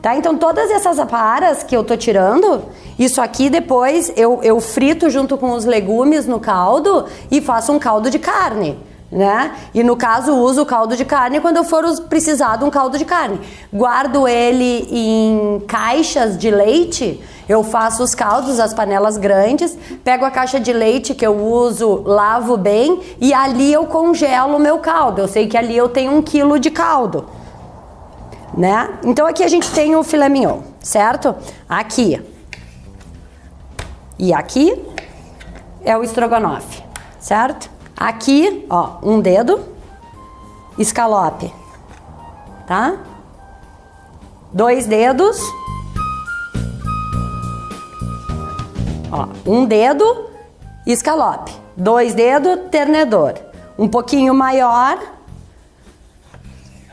Tá? Então todas essas aparas que eu tô tirando, isso aqui depois eu frito junto com os legumes no caldo e faço um caldo de carne, né? E no caso uso o caldo de carne quando eu for precisar de um caldo de carne. Guardo ele em caixas de leite, eu faço os caldos, as panelas grandes, pego a caixa de leite que eu uso, lavo bem e ali eu congelo o meu caldo. Eu sei que ali eu tenho 1 quilo de caldo. Né? Então aqui a gente tem o filé mignon, certo? Aqui e aqui é o estrogonofe, certo? Aqui, ó, um dedo, escalope, tá? 2 dedos, ó, um dedo, escalope, 2 dedos, ternedor, um pouquinho maior,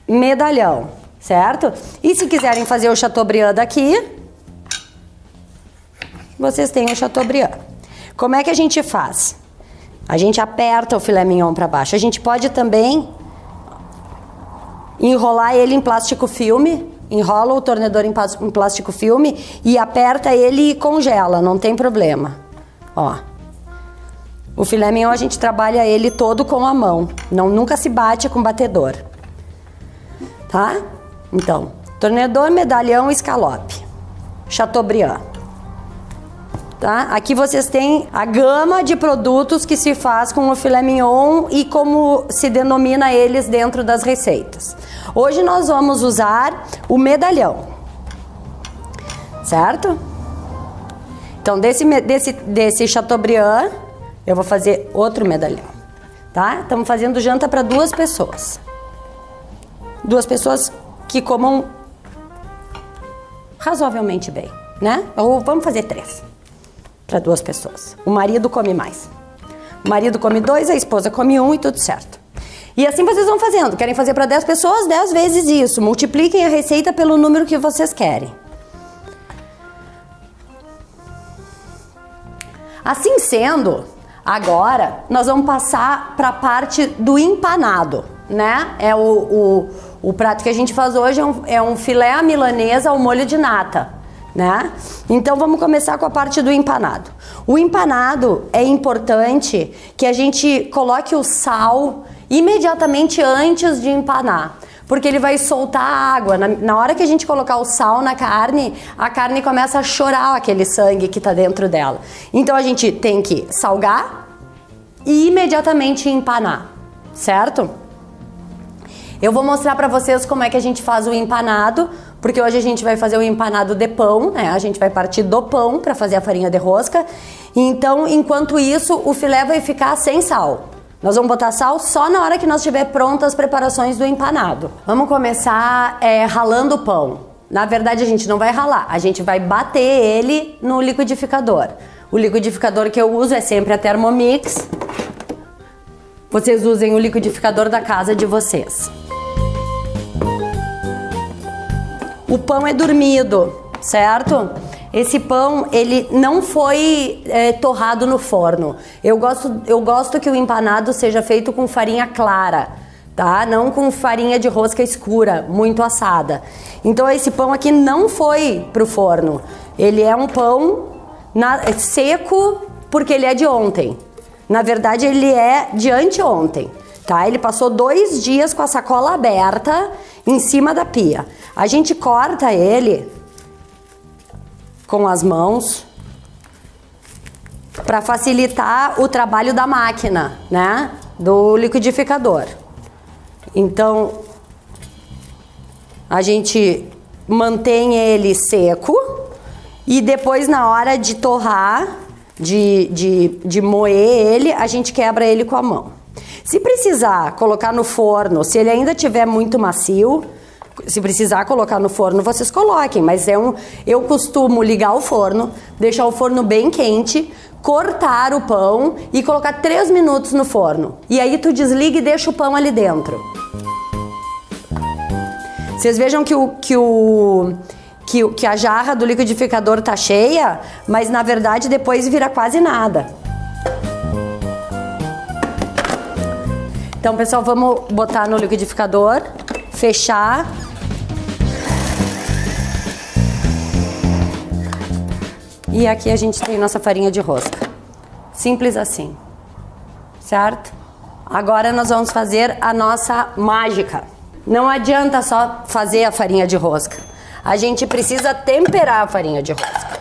medalhão. Certo? E se quiserem fazer o Chateaubriand daqui, vocês têm o Chateaubriand. Como é que a gente faz? A gente aperta o filé mignon para baixo. A gente pode também enrolar ele em plástico filme, enrola o tornedor em plástico filme e aperta ele e congela, não tem problema. Ó. O filé mignon a gente trabalha ele todo com a mão, nunca se bate com batedor. Tá? Então, tornedor, medalhão, escalope, Chateaubriand. Tá? Aqui vocês têm a gama de produtos que se faz com o filé mignon e como se denomina eles dentro das receitas. Hoje nós vamos usar o medalhão, certo? Então, desse Chateaubriand, eu vou fazer outro medalhão, tá? Estamos fazendo janta para 2 pessoas. 2 pessoas que comam razoavelmente bem, né? Ou vamos fazer 3 para 2 pessoas. O marido come mais. O marido come 2, a esposa come 1 e tudo certo. E assim vocês vão fazendo. Querem fazer para 10 pessoas? 10 vezes isso. Multipliquem a receita pelo número que vocês querem. Assim sendo, agora nós vamos passar para a parte do empanado, né? É o prato que a gente faz hoje é um filé à milanesa ao molho de nata, né? Então vamos começar com a parte do empanado. O empanado é importante que a gente coloque o sal imediatamente antes de empanar, porque ele vai soltar a água. Na hora que a gente colocar o sal na carne, a carne começa a chorar aquele sangue que está dentro dela. Então a gente tem que salgar e imediatamente empanar, certo? Eu vou mostrar para vocês como é que a gente faz o empanado, porque hoje a gente vai fazer o empanado de pão, né? A gente vai partir do pão para fazer a farinha de rosca. Então, enquanto isso, o filé vai ficar sem sal. Nós vamos botar sal só na hora que nós tiver prontas as preparações do empanado. Vamos começar ralando o pão. Na verdade, a gente não vai ralar, a gente vai bater ele no liquidificador. O liquidificador que eu uso é sempre a Thermomix. Vocês usem o liquidificador da casa de vocês. O pão é dormido, certo? Esse pão, ele não foi torrado no forno. Eu gosto que o empanado seja feito com farinha clara, tá? Não com farinha de rosca escura, muito assada. Então esse pão aqui não foi pro forno. Ele é um pão seco porque ele é de ontem. Na verdade, ele é de anteontem, tá? Ele passou 2 dias com a sacola aberta em cima da pia. A gente corta ele com as mãos para facilitar o trabalho da máquina, né? Do liquidificador. Então, a gente mantém ele seco e depois na hora de torrar, de moer ele, a gente quebra ele com a mão. Se precisar colocar no forno, se ele ainda estiver muito macio, se precisar colocar no forno, vocês coloquem, mas eu costumo ligar o forno, deixar o forno bem quente, cortar o pão e colocar 3 minutos no forno. E aí tu desliga e deixa o pão ali dentro. Vocês vejam que a jarra do liquidificador tá cheia, mas na verdade depois vira quase nada. Então, pessoal, vamos botar no liquidificador, fechar. E aqui a gente tem nossa farinha de rosca. Simples assim, certo? Agora nós vamos fazer a nossa mágica. Não adianta só fazer a farinha de rosca. A gente precisa temperar a farinha de rosca.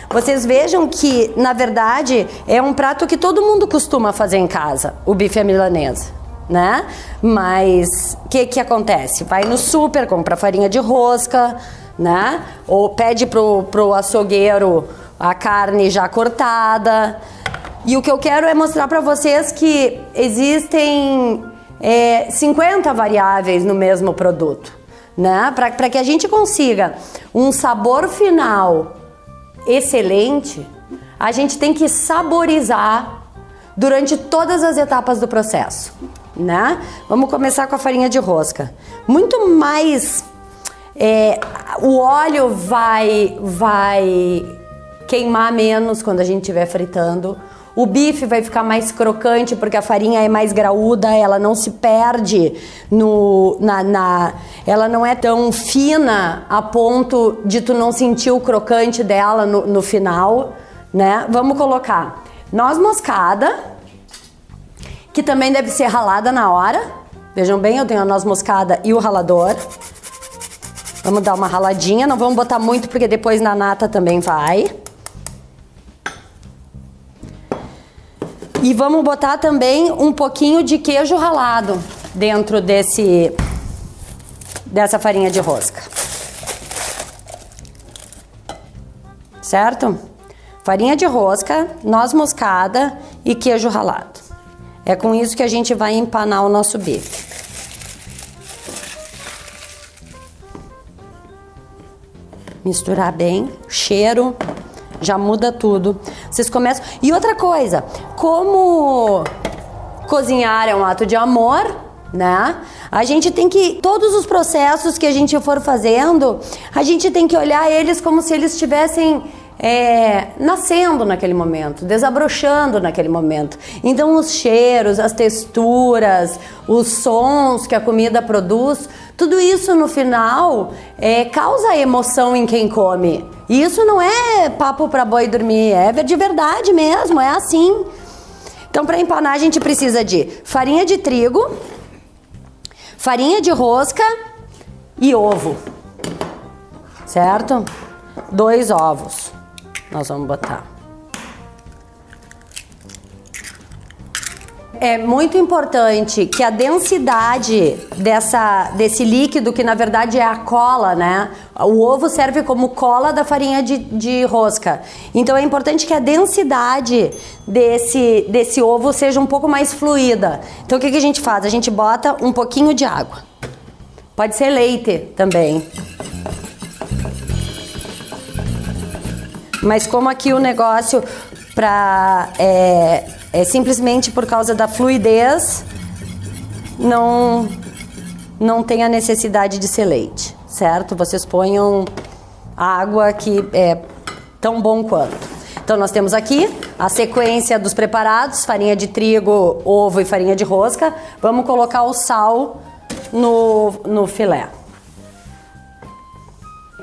Vocês vejam que, na verdade, é um prato que todo mundo costuma fazer em casa, o bife à milanesa, né? Mas o que acontece? Vai no super, compra farinha de rosca, né? Ou pede pro açougueiro a carne já cortada. E o que eu quero é mostrar para vocês que existem 50 variáveis no mesmo produto, né? Para que a gente consiga um sabor final excelente, a gente tem que saborizar durante todas as etapas do processo, né? Vamos começar com a farinha de rosca. Muito mais... o óleo vai queimar menos quando a gente estiver fritando. O bife vai ficar mais crocante porque a farinha é mais graúda, ela não se perde ela não é tão fina a ponto de tu não sentir o crocante dela no final, né? Vamos colocar noz moscada, que também deve ser ralada na hora. Vejam bem, eu tenho a noz moscada e o ralador. Vamos dar uma raladinha, não vamos botar muito porque depois na nata também vai. E vamos botar também um pouquinho de queijo ralado dentro dessa farinha de rosca. Certo? Farinha de rosca, noz moscada e queijo ralado. É com isso que a gente vai empanar o nosso bife. Misturar bem, cheiro... Já muda tudo. Vocês começam... E outra coisa, como cozinhar é um ato de amor, né? A gente tem que... Todos os processos que a gente for fazendo, a gente tem que olhar eles como se eles estivessem nascendo naquele momento, desabrochando naquele momento. Então os cheiros, as texturas, os sons que a comida produz, tudo isso no final causa emoção em quem come. E isso não é papo para boi dormir, é de verdade mesmo, é assim. Então, para empanar a gente precisa de farinha de trigo, farinha de rosca e ovo, certo? 2 ovos nós vamos botar. É muito importante que a densidade desse líquido, que na verdade é a cola, né? O ovo serve como cola da farinha de rosca. Então é importante que a densidade desse ovo seja um pouco mais fluida. Então o que a gente faz? A gente bota um pouquinho de água. Pode ser leite também. Mas como aqui o negócio é simplesmente por causa da fluidez, não tem a necessidade de ser leite, certo? Vocês ponham água que é tão bom quanto. Então nós temos aqui a sequência dos preparados, farinha de trigo, ovo e farinha de rosca. Vamos colocar o sal no filé.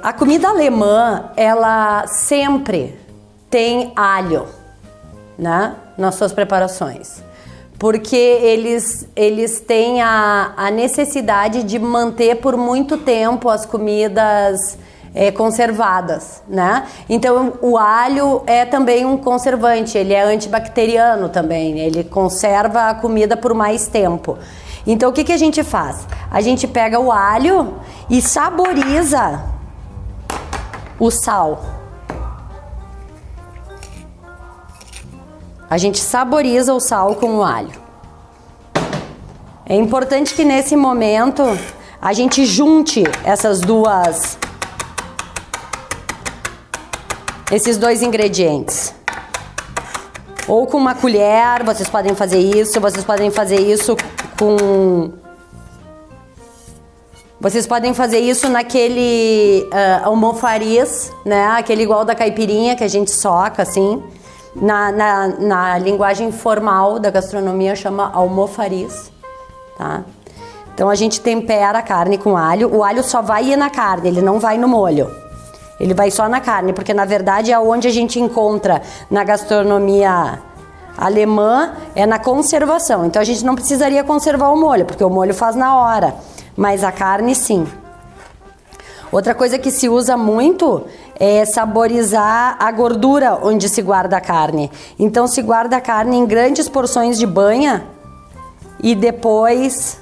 A comida alemã, ela sempre tem alho, né, nas suas preparações, porque eles têm a necessidade de manter por muito tempo as comidas conservadas, né? Então o alho é também um conservante, ele é antibacteriano também, ele conserva a comida por mais tempo. Então o que a gente faz? A gente pega o alho e saboriza o sal. A gente saboriza o sal com o alho. É importante que nesse momento a gente junte esses dois ingredientes. Ou com uma colher, vocês podem fazer isso Vocês podem fazer isso naquele almofariz, né? Aquele igual da caipirinha que a gente soca assim. Na linguagem formal da gastronomia chama almofariz, tá? Então a gente tempera a carne com alho. O alho só vai ir na carne, ele não vai no molho. Ele vai só na carne, porque na verdade é onde a gente encontra na gastronomia alemã, é na conservação. Então a gente não precisaria conservar o molho, porque o molho faz na hora, mas a carne sim. Outra coisa que se usa muito é saborizar a gordura onde se guarda a carne. Então se guarda a carne em grandes porções de banha e depois...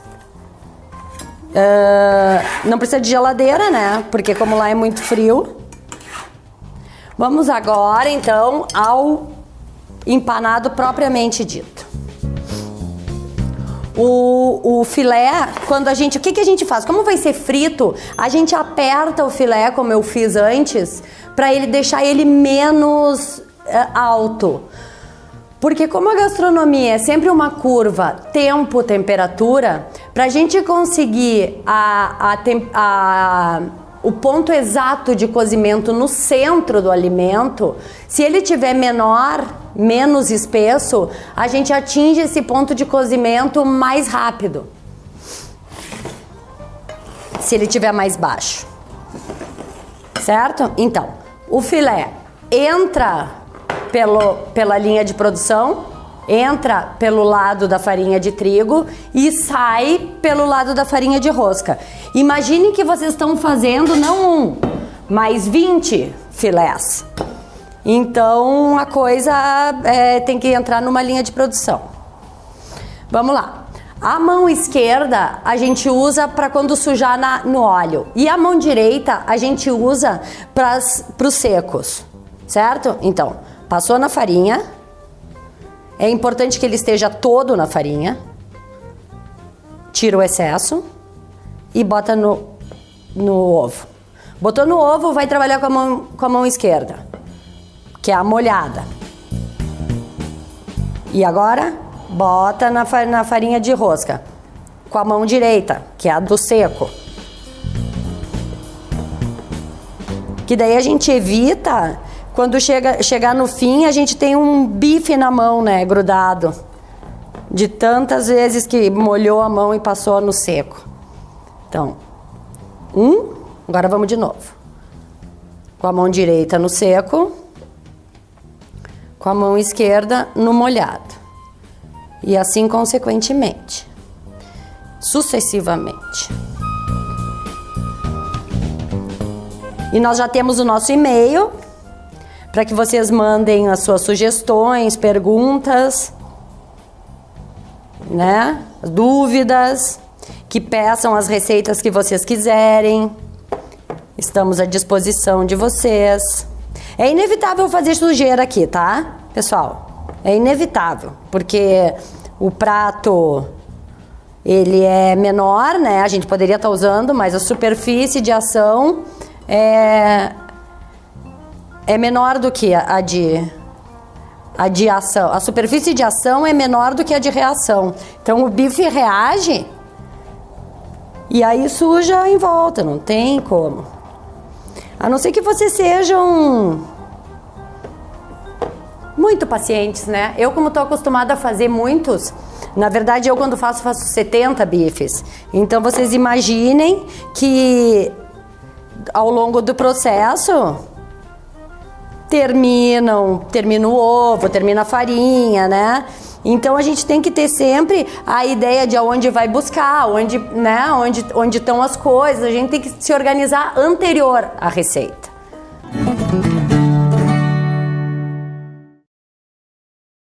não precisa de geladeira, né? Porque como lá é muito frio. Vamos agora, então, ao empanado propriamente dito. O filé, quando a gente... O que a gente faz? Como vai ser frito, a gente aperta o filé, como eu fiz antes, para ele deixar ele menos alto. Porque como a gastronomia é sempre uma curva tempo-temperatura, para a gente conseguir o ponto exato de cozimento no centro do alimento, se ele tiver menor, menos espesso, a gente atinge esse ponto de cozimento mais rápido. Se ele tiver mais baixo. Certo? Então, o filé entra pela linha de produção, entra pelo lado da farinha de trigo e sai pelo lado da farinha de rosca. Imagine que vocês estão fazendo não 1, mas 20 filés. Então a coisa tem que entrar numa linha de produção. Vamos lá. A mão esquerda a gente usa para quando sujar no óleo. E a mão direita a gente usa para os secos. Certo? Então, passou na farinha. É importante que ele esteja todo na farinha. Tira o excesso e bota no ovo. Botou no ovo, vai trabalhar com a mão esquerda, que é a molhada. E agora, bota na farinha de rosca, com a mão direita, que é a do seco. Que daí a gente evita... Quando chegar no fim, a gente tem um bife na mão, né, grudado. De tantas vezes que molhou a mão e passou no seco. Então, agora vamos de novo. Com a mão direita no seco, com a mão esquerda no molhado. E assim consequentemente. Sucessivamente. E nós já temos o nosso e-mail, para que vocês mandem as suas sugestões, perguntas, né? Dúvidas, que peçam as receitas que vocês quiserem. Estamos à disposição de vocês. É inevitável fazer sujeira aqui, tá, pessoal? É inevitável, porque o prato, ele é menor, né? A gente poderia estar usando, mas a superfície de ação é menor do que a de ação. A superfície de ação é menor do que a de reação. Então o bife reage e aí suja em volta, não tem como. A não ser que vocês sejam muito pacientes, né? Eu, como estou acostumada a fazer muitos, na verdade eu quando faço 70 bifes. Então vocês imaginem que ao longo do processo termina o ovo, termina a farinha, né? Então a gente tem que ter sempre a ideia de aonde vai buscar, onde estão as coisas. A gente tem que se organizar anterior à receita.